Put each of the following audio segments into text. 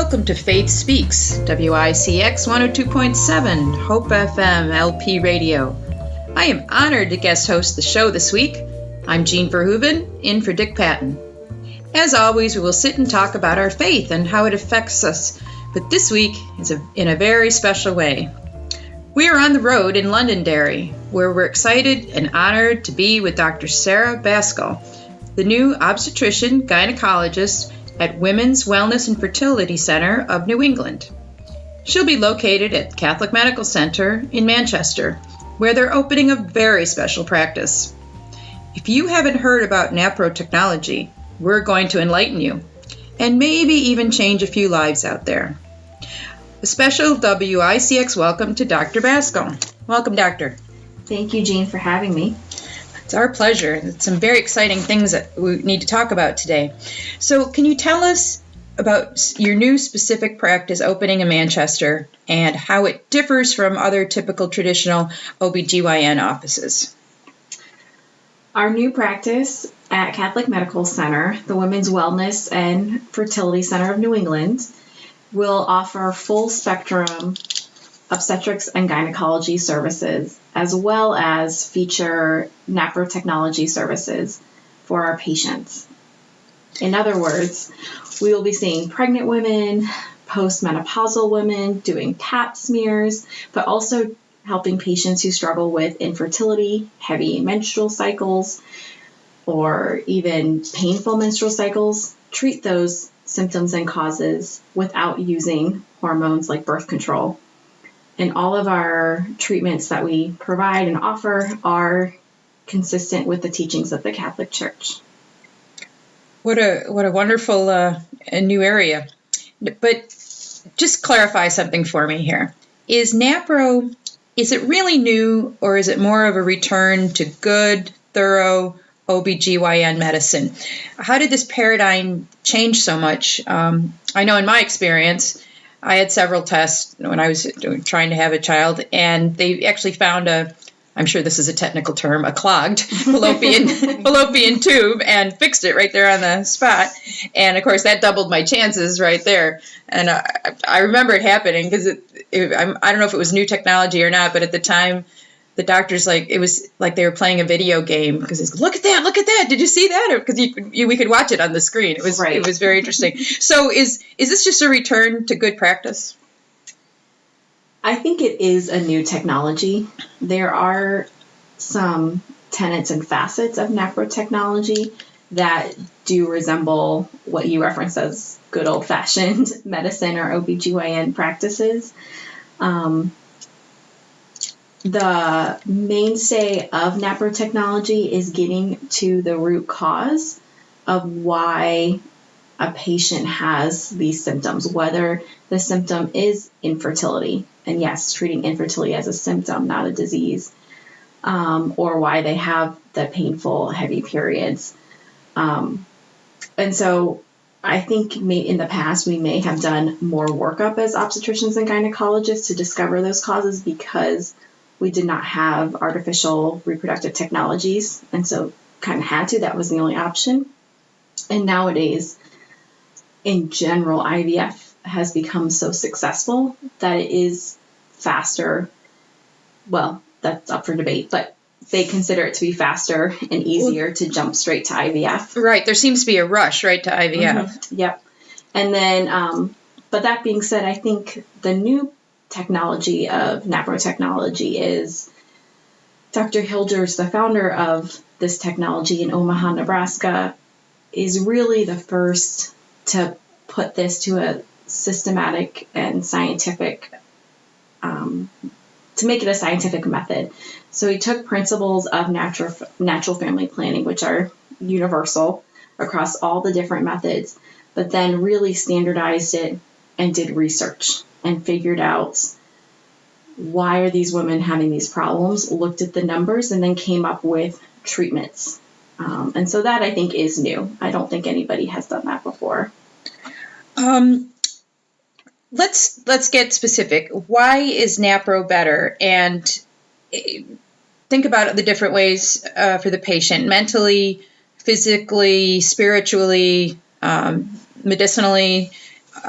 Welcome to Faith Speaks, WICX 102.7, Hope FM LP Radio. I am honored to guest host the show this week. I'm Jean Ver Hoeven, in for Dick Patton. As always, we will sit and talk about our faith and how it affects us, but this week is in a very special way. We are on the road in Londonderry, where we're excited and honored to be with Dr. Sarah-Bascle, the new obstetrician gynecologist at Women's Wellness and Fertility Center of New England. She'll be located at Catholic Medical Center in Manchester, where they're opening a very special practice. If you haven't heard about NaProTECHNOLOGY, we're going to enlighten you, and maybe even change a few lives out there. A special WICX welcome to Dr. Bascle. Welcome, Doctor. Thank you, Jean, for having me. It's our pleasure. It's some very exciting things that we need to talk about today. So can you tell us about your new specific practice opening in Manchester and how it differs from other typical traditional OBGYN offices? Our new practice at Catholic Medical Center, the Women's Wellness and Fertility Center of New England, will offer full spectrum obstetrics and gynecology services, as well as feature NaProTECHNOLOGY services for our patients. In other words, we will be seeing pregnant women, postmenopausal women, doing pap smears, but also helping patients who struggle with infertility, heavy menstrual cycles, or even painful menstrual cycles, treat those symptoms and causes without using hormones like birth control. And all of our treatments that we provide and offer are consistent with the teachings of the Catholic Church. What a wonderful new area. But just clarify something for me here. Is NaPro, is it really new, or is it more of a return to good, thorough OBGYN medicine? How did this paradigm change so much? I know in my experience, I had several tests when I was trying to have a child, and they actually found I'm sure this is a technical term, a clogged fallopian tube, and fixed it right there on the spot. And of course, that doubled my chances right there. And I remember it happening because I don't know if it was new technology or not, but at the time, the doctors, it was like they were playing a video game, because it's, look at that, did you see that? Because we could watch it on the screen. It was right. It was very interesting. So is this just a return to good practice? I think it is a new technology. There are some tenets and facets of NaProTECHNOLOGY that do resemble what you referenced as good old-fashioned medicine or OBGYN practices. The mainstay of NaProTECHNOLOGY is getting to the root cause of why a patient has these symptoms, whether the symptom is infertility, and yes, treating infertility as a symptom, not a disease, or why they have the painful, heavy periods. And so I think in the past we may have done more workup as obstetricians and gynecologists to discover those causes, because we did not have artificial reproductive technologies, and so kind of had to. That was the only option. And nowadays, in general, IVF has become so successful that it is faster. Well, that's up for debate, but they consider it to be faster and easier to jump straight to IVF. Right. There seems to be a rush, right, to IVF. Mm-hmm. Yep. And then, but that being said, I think the new technology of NaProTECHNOLOGY is Dr. Hilgers, the founder of this technology in Omaha, Nebraska, is really the first to put this to a systematic and scientific, to make it a scientific method. So he took principles of natural family planning, which are universal across all the different methods, but then really standardized it and did research and figured out why are these women having these problems, looked at the numbers, and then came up with treatments. And so that, I think, is new. I don't think anybody has done that before. Let's get specific. Why is NaPro better? And think about the different ways for the patient, mentally, physically, spiritually, medicinally.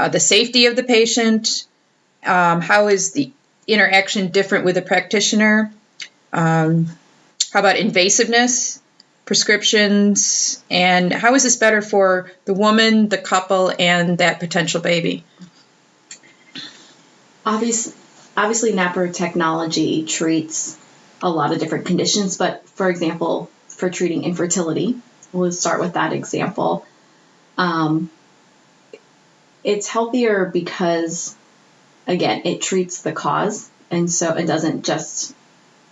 the safety of the patient? How is the interaction different with a practitioner? How about invasiveness, prescriptions, and how is this better for the woman, the couple, and that potential baby? Obviously, NaPro technology treats a lot of different conditions, but for example, for treating infertility, we'll start with that example. It's healthier because, again, it treats the cause, and so it doesn't just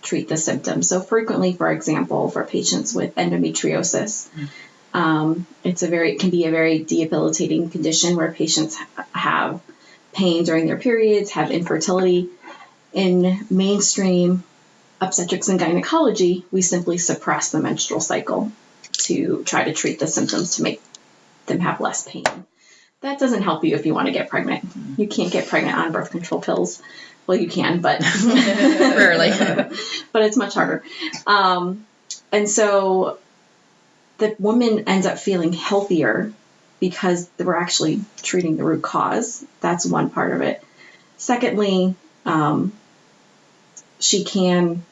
treat the symptoms. So frequently, for example, for patients with endometriosis, it can be a very debilitating condition where patients have pain during their periods, have infertility. In mainstream obstetrics and gynecology, we simply suppress the menstrual cycle to try to treat the symptoms to make them have less pain. That doesn't help you if you want to get pregnant. You can't get pregnant on birth control pills. Well, you can, but rarely. But it's much harder. And so the woman ends up feeling healthier because we're actually treating the root cause. That's one part of it. Secondly, she can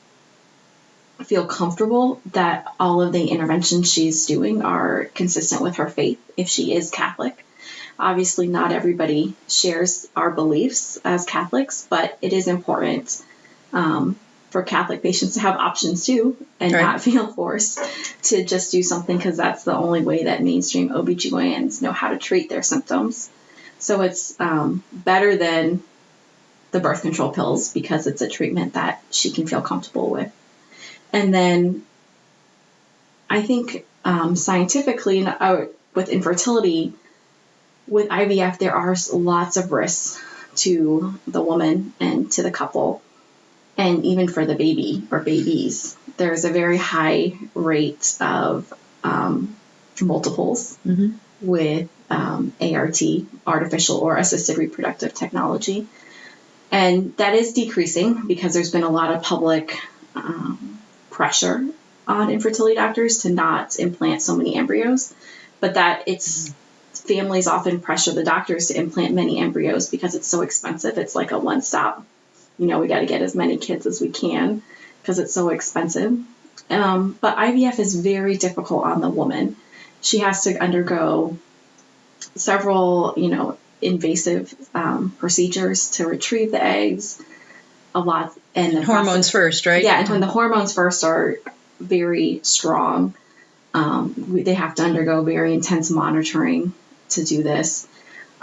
feel comfortable that all of the interventions she's doing are consistent with her faith if she is Catholic. Obviously, not everybody shares our beliefs as Catholics, but it is important for Catholic patients to have options too and not feel forced to just do something because that's the only way that mainstream OBGYNs know how to treat their symptoms. So it's better than the birth control pills because it's a treatment that she can feel comfortable with. And then I think scientifically with infertility, with IVF, there are lots of risks to the woman and to the couple, and even for the baby or babies. There's a very high rate of multiples with ART, artificial or assisted reproductive technology. And that is decreasing because there's been a lot of public pressure on infertility doctors to not implant so many embryos, but that families often pressure the doctors to implant many embryos because it's so expensive. It's like a one-stop, we got to get as many kids as we can because it's so expensive. But IVF is very difficult on the woman. She has to undergo several, invasive procedures to retrieve the eggs, a lot. And hormones first, right? Yeah, and when the hormones first are very strong, they have to undergo very intense monitoring to do this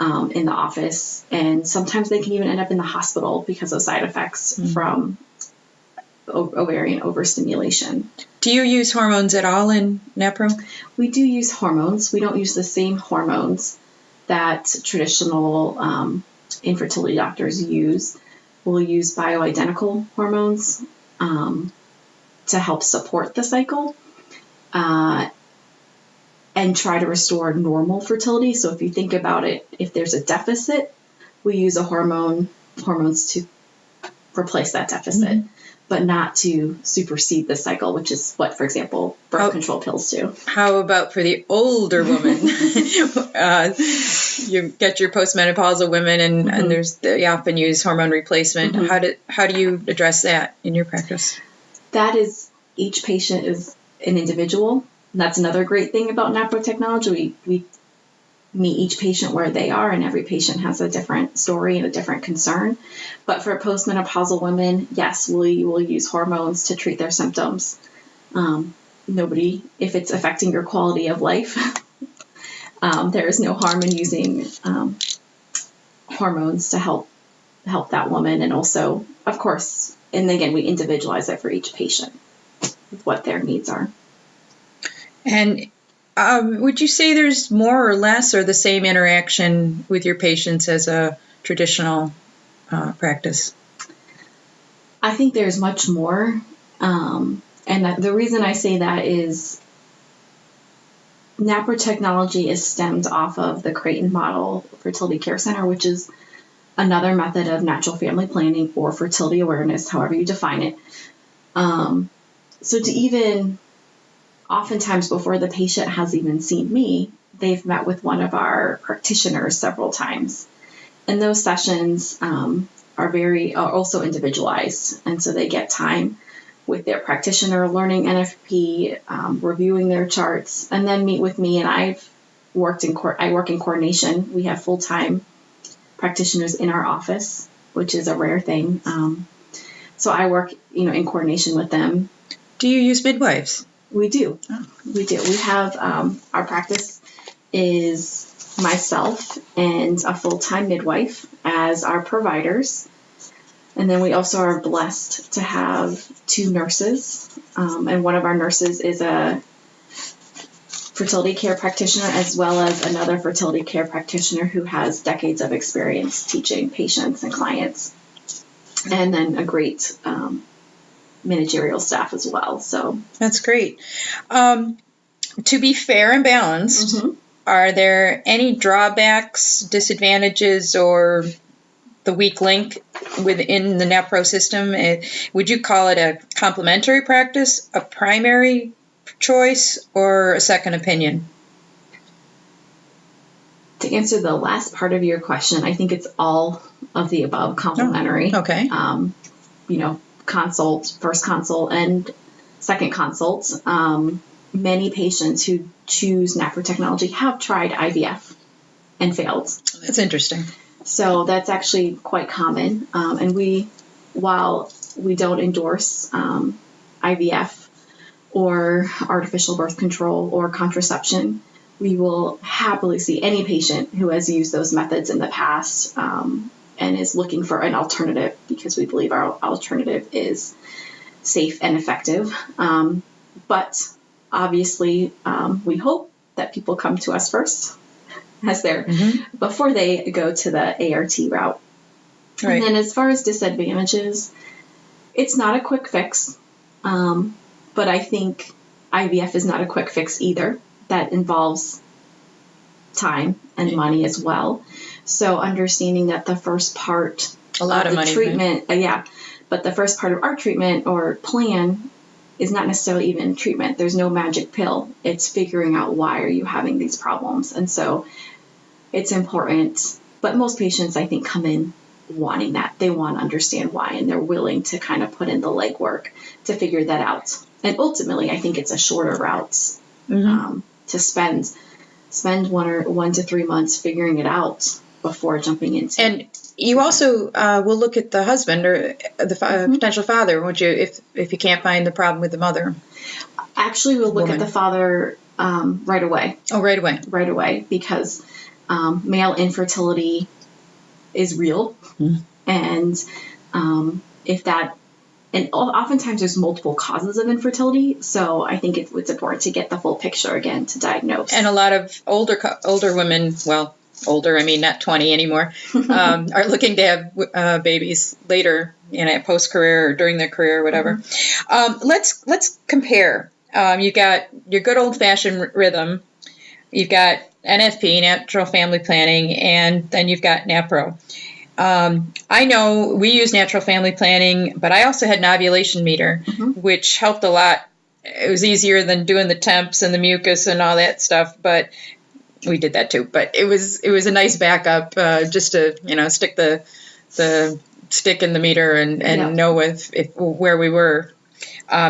in the office. And sometimes they can even end up in the hospital because of side effects from ovarian overstimulation. Do you use hormones at all in NaPro? We do use hormones. We don't use the same hormones that traditional infertility doctors use. We'll use bioidentical hormones to help support the cycle and try to restore normal fertility. So if you think about it, if there's a deficit, we use hormones to replace that deficit, but not to supersede the cycle, which is what, for example, birth control pills do. How about for the older woman? You get your postmenopausal women, and they often use hormone replacement. How do you address that in your practice? That is, each patient is an individual. And that's another great thing about NaPro technology. We meet each patient where they are, and every patient has a different story and a different concern. But for postmenopausal women, yes, we will use hormones to treat their symptoms. If it's affecting your quality of life, there is no harm in using hormones to help that woman. And also, of course, and again, we individualize it for each patient with what their needs are. And would you say there's more or less or the same interaction with your patients as a traditional practice? I think there's much more. And the reason I say that is NaPro technology is stemmed off of the Creighton Model Fertility Care Center, which is another method of natural family planning or fertility awareness, however you define it. So to even, oftentimes before the patient has even seen me, they've met with one of our practitioners several times. And those sessions are also individualized. And so they get time with their practitioner, learning NFP, reviewing their charts, and then meet with me. And I work in coordination. We have full-time practitioners in our office, which is a rare thing. So I work, in coordination with them. Do you use midwives? We do. Oh. We do. We have our practice is myself and a full-time midwife as our providers. And then we also are blessed to have 2 nurses. And one of our nurses is a fertility care practitioner, as well as another fertility care practitioner who has decades of experience teaching patients and clients. And then a great managerial staff as well. So that's great. To be fair and balanced, mm-hmm. Are there any drawbacks, disadvantages, or the weak link within the NaPro system? Would you call it a complementary practice, a primary choice, or a second opinion? To answer the last part of your question, I think it's all of the above, complementary. Oh, okay. Consult, first consult, and second consult. Many patients who choose NaPro technology have tried IVF and failed. That's interesting. So that's actually quite common. And while we don't endorse IVF or artificial birth control or contraception, we will happily see any patient who has used those methods in the past and is looking for an alternative, because we believe our alternative is safe and effective. But obviously, we hope that people come to us first before they go to the ART route. Right. And then as far as disadvantages, it's not a quick fix. But I think IVF is not a quick fix either. That involves time and money as well. So understanding that the first part of the treatment, but the first part of our treatment or plan is not necessarily even treatment. There's no magic pill. It's figuring out why are you having these problems. And so it's important. But most patients, I think, come in wanting that. They want to understand why, and they're willing to kind of put in the legwork to figure that out. And ultimately, I think it's a shorter route to spend 1 to 3 months figuring it out before jumping into. And you also will look at the husband or the potential father, won't you, if you can't find the problem with the mother? Actually, we'll look at the father right away. Oh, right away. Right away, because male infertility is real. And and oftentimes there's multiple causes of infertility. So I think it's important to get the full picture again to diagnose. And a lot of older women, older, I mean, not 20 anymore, are looking to have babies later, post-career or during their career or whatever. Let's compare. You got your good old-fashioned rhythm. You've got NFP, natural family planning, and then you've got NaPro. I know we use natural family planning, but I also had an ovulation meter, which helped a lot. It was easier than doing the temps and the mucus and all that stuff, but we did that too. But it was a nice backup just to stick the stick in the meter and know where we were.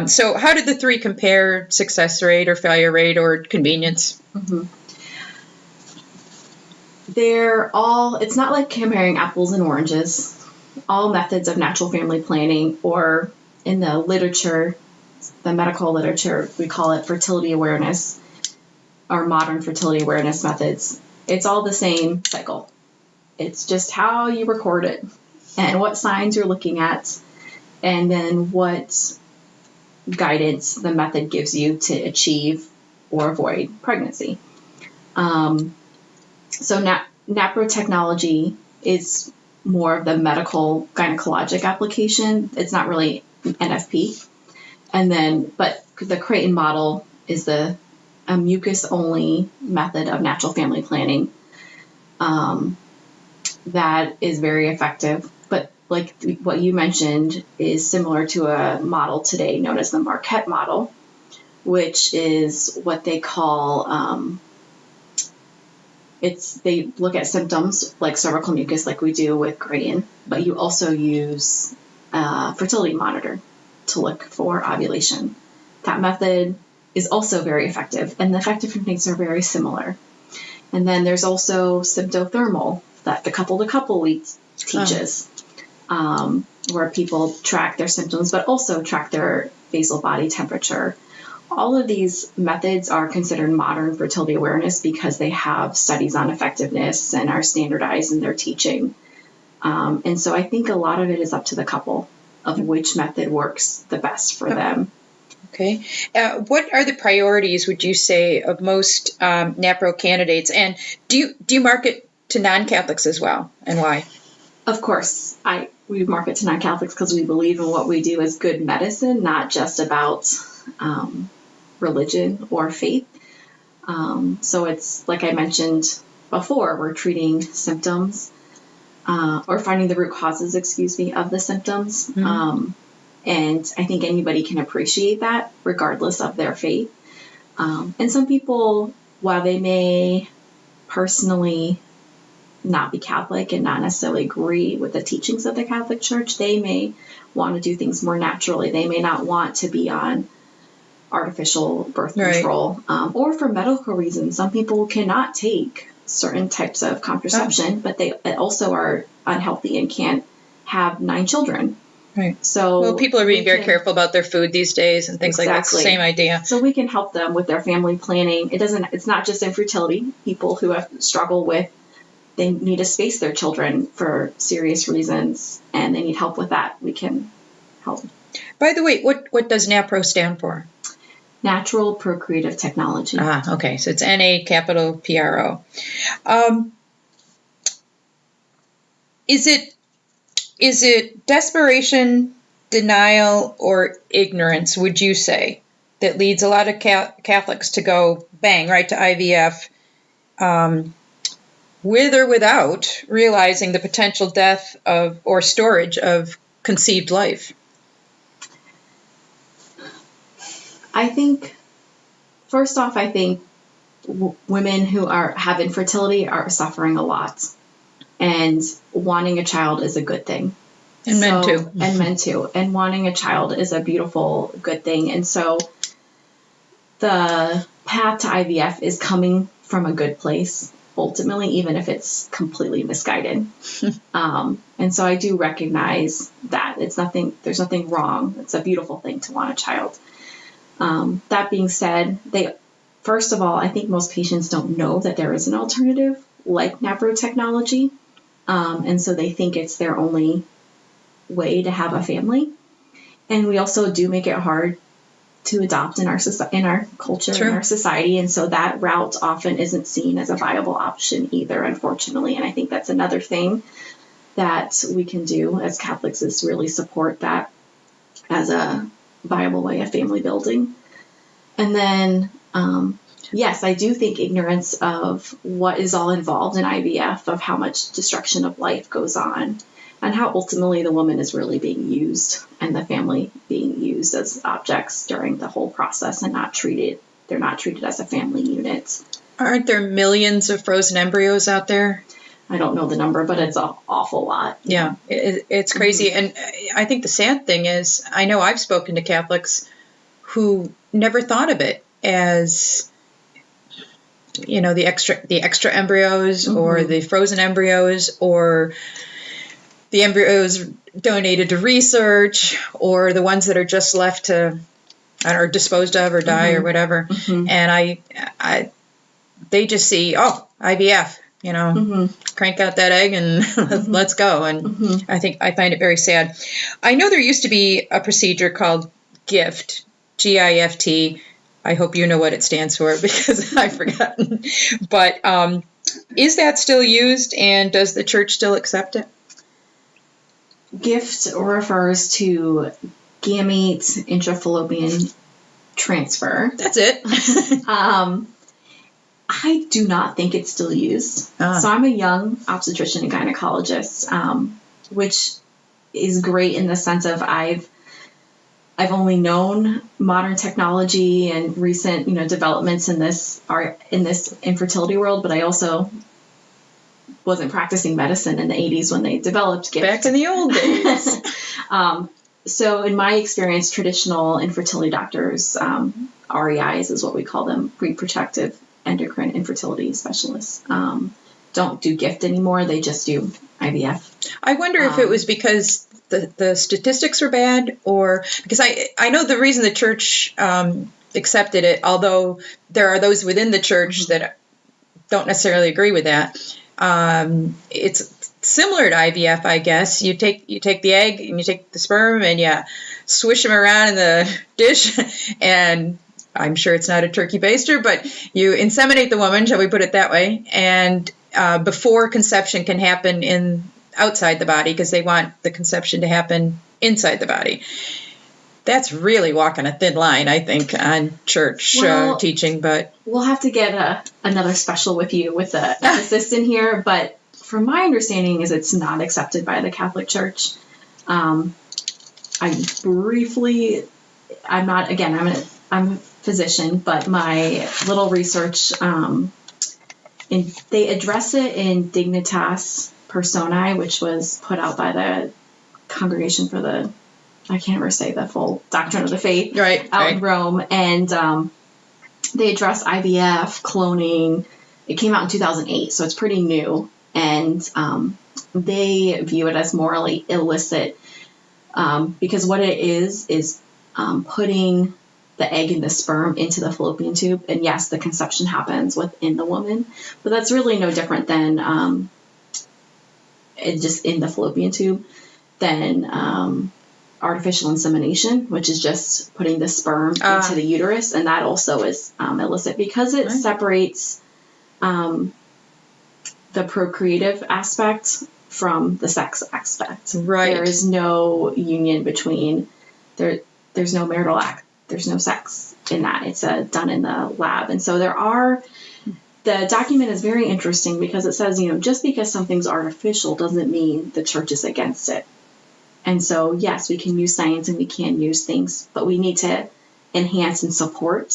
So how did the 3 compare, success rate or failure rate or convenience? It's not like comparing apples and oranges. All methods of natural family planning, or in the literature, the medical literature, we call it fertility awareness or modern fertility awareness methods. It's all the same cycle. It's just how you record it and what signs you're looking at, and then what guidance the method gives you to achieve or avoid pregnancy. So NaPro technology is more of the medical gynecologic application. It's not really NFP. But the Creighton model is a mucus-only method of natural family planning that is very effective. But like what you mentioned is similar to a model today known as the Marquette model, which is what they call They look at symptoms like cervical mucus, like we do with gradient, but you also use a fertility monitor to look for ovulation. That method is also very effective, and the effective techniques are very similar. And then there's also symptothermal that the couple-to-couple week teaches, where people track their symptoms, but also track their basal body temperature. All of these methods are considered modern fertility awareness because they have studies on effectiveness and are standardized in their teaching. And so I think a lot of it is up to the couple of which method works the best for them. Okay. What are the priorities, would you say, of most NaPro candidates? And do you market to non-Catholics as well, and why? Of course, we market to non-Catholics because we believe in what we do as good medicine, not just about religion or faith. So it's, like I mentioned before, we're treating symptoms or finding the root causes, of the symptoms. Mm-hmm. And I think anybody can appreciate that regardless of their faith. And some people, while they may personally not be Catholic and not necessarily agree with the teachings of the Catholic Church, they may want to do things more naturally. They may not want to be on artificial birth control, or for medical reasons. Some people cannot take certain types of contraception, but they also are unhealthy and can't have 9 children. Right. So people are being very careful about their food these days and things like that. It's the same idea. So we can help them with their family planning. It's not just infertility. People who have struggled with, they need to space their children for serious reasons, and they need help with that. We can help. By the way, what does NaPro stand for? Natural Procreative Technology. Okay. So it's NaPro. Is it desperation, denial, or ignorance, would you say, that leads a lot of Catholics to go bang right to IVF, with or without realizing the potential death of or storage of conceived life? I think, first off, women who have infertility are suffering a lot, and wanting a child is a good thing. And men too. And men too. And wanting a child is a beautiful, good thing. And so the path to IVF is coming from a good place, ultimately, even if it's completely misguided. And so I do recognize that there's nothing wrong. It's a beautiful thing to want a child. That being said, first of all, I think most patients don't know that there is an alternative like NaProTECHNOLOGY. And so they think it's their only way to have a family. And we also do make it hard to adopt in our culture, in our society. And so that route often isn't seen as a viable option either, unfortunately. And I think that's another thing that we can do as Catholics is really support that as a viable way of family building. And then, yes, I do think ignorance of what is all involved in IVF, of how much destruction of life goes on, and how ultimately the woman is really being used and the family being used as objects during the whole process and they're not treated as a family unit. Aren't there millions of frozen embryos out there? I don't know the number, but it's an awful lot. Yeah, it's crazy. Mm-hmm. And I think the sad thing is, I know I've spoken to Catholics who never thought of it as, the extra embryos, mm-hmm. or the frozen embryos, or the embryos donated to research, or the ones that are just left to, or disposed of or die, mm-hmm. or whatever. Mm-hmm. And they just see, IVF, mm-hmm. crank out that egg and mm-hmm. let's go. And mm-hmm. I find it very sad. I know there used to be a procedure called GIFT, GIFT. I hope you know what it stands for because I've forgotten. But is that still used, and does the church still accept it? GIFT refers to gamete intrafallopian transfer. That's it. I do not think it's still used. So I'm a young obstetrician and gynecologist, which is great in the sense of I've only known modern technology and recent, developments in this infertility world, but I also wasn't practicing medicine in the 80s when they developed GIFT. Back in the old days. So in my experience, traditional infertility doctors, REIs is what we call them, reproductive endocrine infertility specialists, don't do GIFT anymore. They just do IVF. I wonder if it was because the statistics were bad, or because I know the reason the church accepted it, although there are those within the church that don't necessarily agree with that. It's similar to IVF, I guess. You take the egg and you take the sperm and you swish them around in the dish, and I'm sure it's not a turkey baster, but you inseminate the woman, shall we put it that way, and before conception can happen outside the body, because they want the conception to happen inside the body. That's really walking a thin line, I think, on church teaching. But we'll have to get another special with you with the ethicist in here. But from my understanding, is it's not accepted by the Catholic Church. I'm a physician, but my little research, they address it in Dignitas Personae, which was put out by the Congregation for the, I can't ever say the full Doctrine of the Faith, in Rome. And they address IVF, cloning. It came out in 2008, so it's pretty new. And they view it as morally illicit because what it is putting the egg and the sperm into the fallopian tube. And yes, the conception happens within the woman, but that's really no different than just in the fallopian tube than artificial insemination, which is just putting the sperm into the uterus. And that also is illicit because it separates the procreative aspect from the sex aspect. Right. There is no union between, there's no marital act. There's no sex in that. It's done in the lab. And so the document is very interesting because it says, just because something's artificial doesn't mean the church is against it. And so, yes, we can use science and we can use things, but we need to enhance and support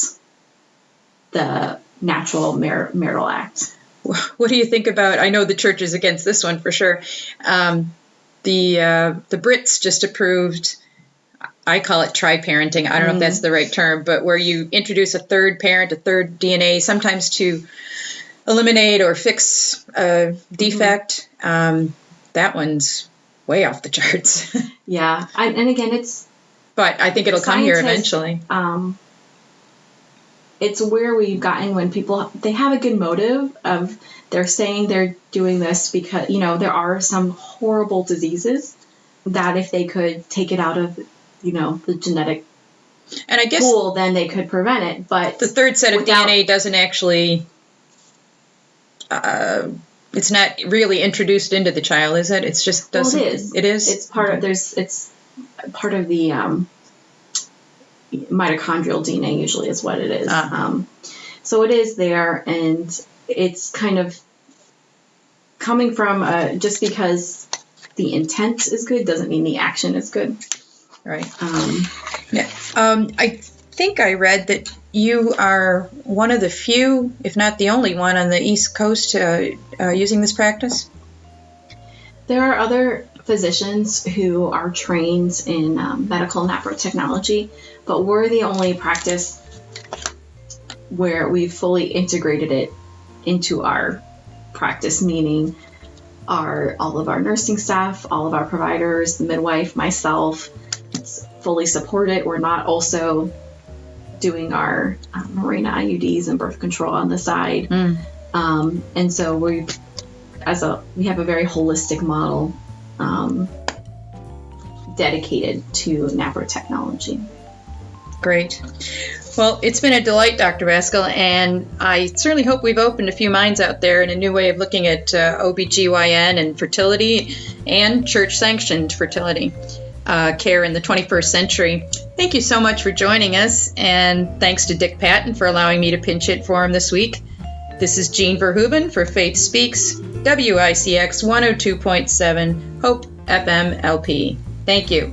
the natural marital act. What do you think about, I know the church is against this one for sure. The Brits just approved, I call it tri-parenting. I don't know if that's the right term, but where you introduce a third parent, a third DNA, sometimes to eliminate or fix a defect. That one's way off the charts. Yeah. And again, but I think it'll come here eventually. It's where we've gotten when people, they have a good motive of, they're saying they're doing this because, there are some horrible diseases that if they could take it out of, the genetic and I guess pool, then they could prevent it. But the third set of DNA doesn't actually, it's not really introduced into the child, is it? It's just doesn't. Well, it is. It is. It's part of it's part of the mitochondrial DNA. Usually, is what it is. So it is there, and it's kind of coming from just because the intent is good doesn't mean the action is good. Right. I think I read that you are one of the few, if not the only one, on the East Coast using this practice? There are other physicians who are trained in medical NaPro technology, but we're the only practice where we've fully integrated it into our practice, meaning all of our nursing staff, all of our providers, the midwife, myself, fully support it. We're not also doing our Mirena IUDs and birth control on the side. And so we have a very holistic model dedicated to NaPro technology. Great. Well, it's been a delight, Dr. Bascle, and I certainly hope we've opened a few minds out there in a new way of looking at OBGYN and fertility and church-sanctioned fertility care in the 21st century. Thank you so much for joining us, and thanks to Dick Patton for allowing me to pinch hit for him this week. This is Jean Ver Hoeven for Faith Speaks, WICX 102.7 Hope FM LP. Thank you.